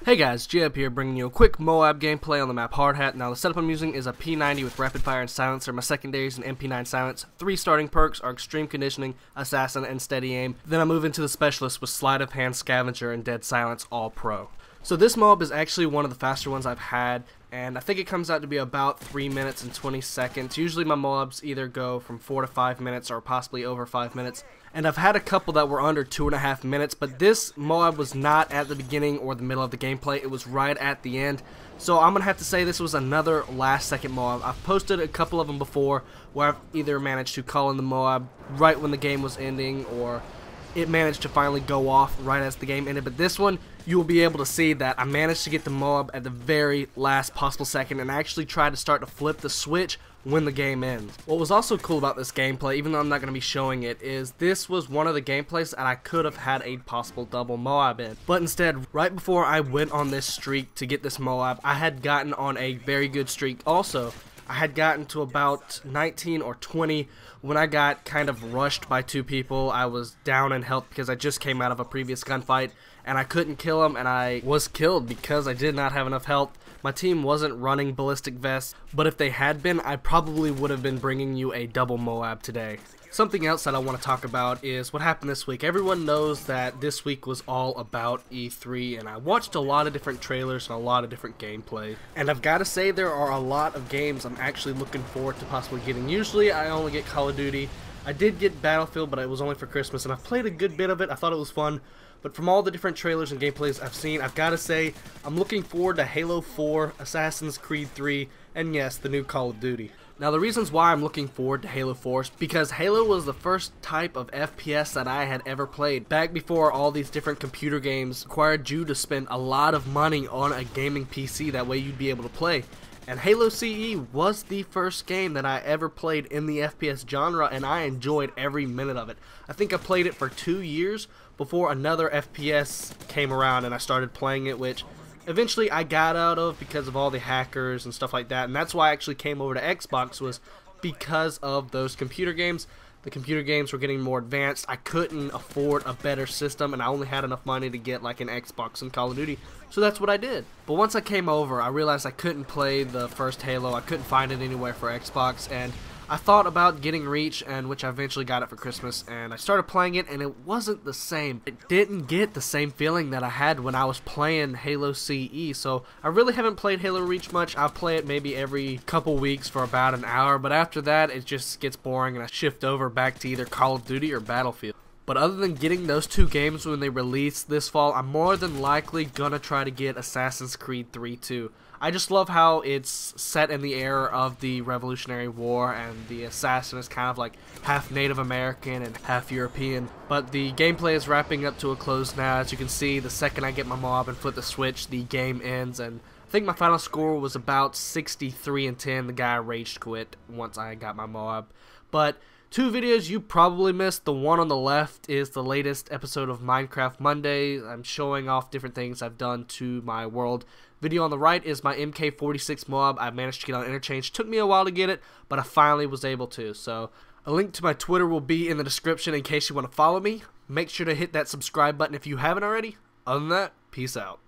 Hey guys, JHub here bringing you a quick MOAB gameplay on the map Hardhat. Now the setup I'm using is a P90 with rapid fire and silencer. My secondaries and MP9 silence. 3 starting perks are extreme conditioning, assassin, and steady aim. Then I move into the specialist with sleight of hand, scavenger, and dead silence, all pro. So this MOAB is actually one of the faster ones I've had, and I think it comes out to be about 3 minutes and 20 seconds. Usually my MOABs either go from 4 to 5 minutes or possibly over 5 minutes. And I've had a couple that were under 2.5 minutes, but this MOAB was not at the beginning or the middle of the gameplay. It was right at the end. So I'm going to have to say this was another last second MOAB. I've posted a couple of them before where I've either managed to call in the MOAB right when the game was ending, or it managed to finally go off right as the game ended. But this one, you will be able to see that I managed to get the MOAB at the very last possible second and actually try to start to flip the switch when the game ends. What was also cool about this gameplay, even though I'm not going to be showing it, is this was one of the gameplays that I could have had a possible double MOAB in. But instead, right before I went on this streak to get this MOAB, I had gotten on a very good streak also. I had gotten to about 19 or 20 when I got kind of rushed by 2 people. I was down in health because I just came out of a previous gunfight and I couldn't kill them, and I was killed because I did not have enough health. My team wasn't running ballistic vests, but if they had been, I probably would have been bringing you a double MOAB today. Something else that I want to talk about is what happened this week. Everyone knows that this week was all about E3, and I watched a lot of different trailers and a lot of different gameplay. And I've got to say, there are a lot of games I'm actually looking forward to possibly getting. Usually I only get Call of Duty. I did get Battlefield, but it was only for Christmas, and I've played a good bit of it. I thought it was fun. But from all the different trailers and gameplays I've seen, I've got to say, I'm looking forward to Halo 4, Assassin's Creed 3, and yes, the new Call of Duty. Now the reasons why I'm looking forward to Halo 4 is because Halo was the first type of FPS that I had ever played. Back before all these different computer games required you to spend a lot of money on a gaming PC, that way you'd be able to play. And Halo CE was the first game that I ever played in the FPS genre, and I enjoyed every minute of it. I think I played it for 2 years before another FPS came around and I started playing it, which eventually I got out of because of all the hackers and stuff like that. And that's why I actually came over to Xbox, was because of those computer games. The computer games were getting more advanced. I couldn't afford a better system, and I only had enough money to get like an Xbox and Call of Duty, so that's what I did. But once I came over, I realized I couldn't play the first Halo. I couldn't find it anywhere for Xbox, and I thought about getting Reach, and which I eventually got it for Christmas, and I started playing it, and it wasn't the same. It didn't get the same feeling that I had when I was playing Halo CE, so I really haven't played Halo Reach much. I'll play it maybe every couple weeks for about an hour, but after that it just gets boring and I shift over back to either Call of Duty or Battlefield. But other than getting those 2 games when they release this fall, I'm more than likely gonna try to get Assassin's Creed 3 too. I just love how it's set in the era of the Revolutionary War, and the assassin is kind of like half Native American and half European. But the gameplay is wrapping up to a close now. As you can see, the second I get my MOAB and flip the switch, the game ends, and I think my final score was about 63-10. The guy rage quit once I got my MOAB. But 2 videos you probably missed. The one on the left is the latest episode of Minecraft Monday. I'm showing off different things I've done to my world. Video on the right is my MK46 MOAB. I managed to get on interchange. Took me a while to get it, but I finally was able to. So a link to my Twitter will be in the description in case you want to follow me. Make sure to hit that subscribe button if you haven't already. Other than that, peace out.